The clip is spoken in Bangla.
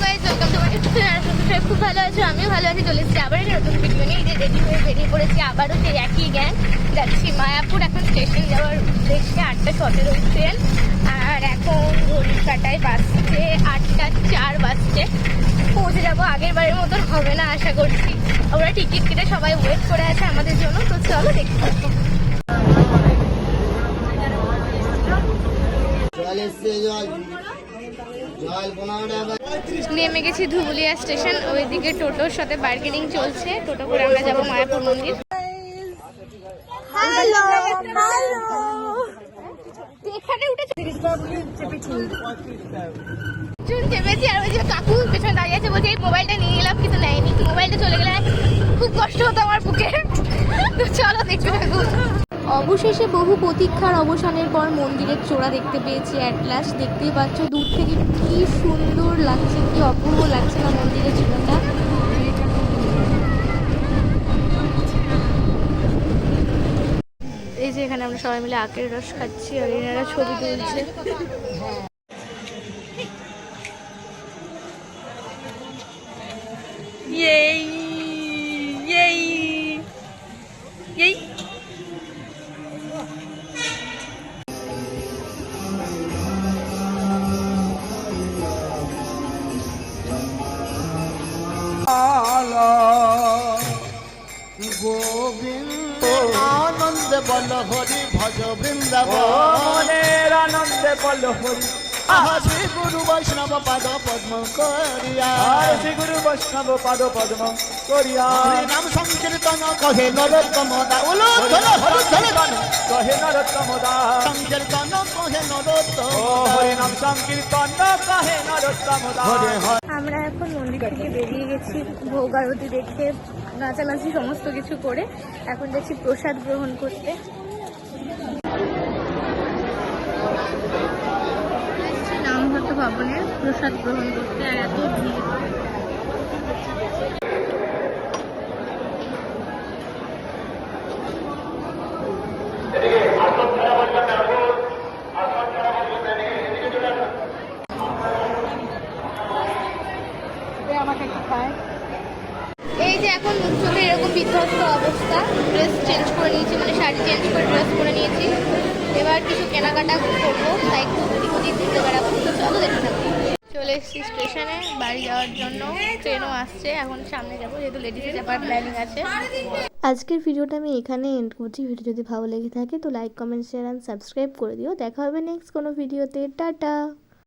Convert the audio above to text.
Guys, welcome to my YouTube channel. সবাই খুব ভালো আছো, আমিও ভালো আছি। চলে এসেছি আবার একটা নতুন ভিডিও নিয়ে। যে রেডি হয়ে বেরিয়ে পড়েছি আবারও সেই একই গ্যাং। যাচ্ছি মায়াপুর। এখন স্টেশন যাওয়ার উদ্দেশ্যে 8:17 ট্রেন। আর এখন ঘড়ির কাঁটায় বাজছে 8:04 বাজছে। পৌঁছে যাবো। আগের বারের মতন হবে না আশা করছি। ওরা টিকিট কেটে সবাই ওয়েট করে আছে আমাদের জন্য। তো চলো দেখতে থাকো। নেমে গেছি ধুবুলিয়া স্টেশন। ওইদিকে টোটোর সাথে বার্গেনিং চলছে। টোটো করে আমরা যাবো মায়াপুর মন্দির। হ্যালো হ্যালো, এখানে উঠে চেপেছি। আর ওই যে কাকু পেছনে দাঁড়িয়ে আছে, বলছে এই মোবাইলটা নিয়ে নিলাম, কিন্তু নেয়নি। মোবাইলটা চলে গেলে খুব কষ্ট হতো আমার বুকে। তো চলো দেখতে থাকো। অবশেষে বহু প্রতীক্ষার অবসানের পর মন্দিরের চূড়া দেখতে পেয়েছি অ্যাট লাস্ট। দেখতেই পাচ্ছ দূর থেকে কি সুন্দর লাগছে, কি অপূর্ব লাগছে না মন্দিরের চূড়াটা। এই যে এখানে আমরা সবাই মিলে আখের রস খাচ্ছি আর এনারা ছবি তুলছে। এই এই এই গোবিন্দ আনন্দে বল হরি ভজ বৃন্দাবনের আনন্দে বল হরি। শ্রী গুরু বৈষ্ণব পাদ পদ্ম করিয়া, শ্রী গুরু বৈষ্ণব পাদ পদ্ম করিয়া। নাম সংকীর্তন কহে নরোত্তম দাস, কহে নরোত্তম দাস। সংকীর্তন কহে নরোত্তম, হরি নাম সংকীর্তন কহে নরোত্তম দাস। আমরা এখন মন্দির থেকে বেরিয়ে গেছি ভোগ আরতি দেখে, নাচানাচি সমস্ত কিছু করে। এখন যাচ্ছি প্রসাদ গ্রহণ করতে। নামহট্ট ভবনের প্রসাদ গ্রহণ করতে। আর এত ভিড়। এই যে এখন মুখ চোখে এরকম বিধ্বস্ত অবস্থা। ড্রেস চেঞ্জ করে নিয়েছি, মানে শাড়ি চেঞ্জ করে ড্রেস করে নিয়েছি। এবার কিছু কেনাকাটা করবো, তাই একটু ঘুরি ঘুরি ঘুরতে বেড়াবো। তো চলো দেখতে থাকবো। চলে এসেছি স্টেশনে বাড়ি যাওয়ার জন্য। ট্রেনও আসছে, এখন সামনে যাবো, যেহেতু লেডিসে যাবার প্ল্যানিং আছে। আজকের ভিডিওটা আমি এখানে এন্ড করছি। ভিডিও যদি ভালো লেগে থাকে তো like comment share and subscribe করে দিও। দেখা হবে নেক্সট কোনো ভিডিওতে। টাটা।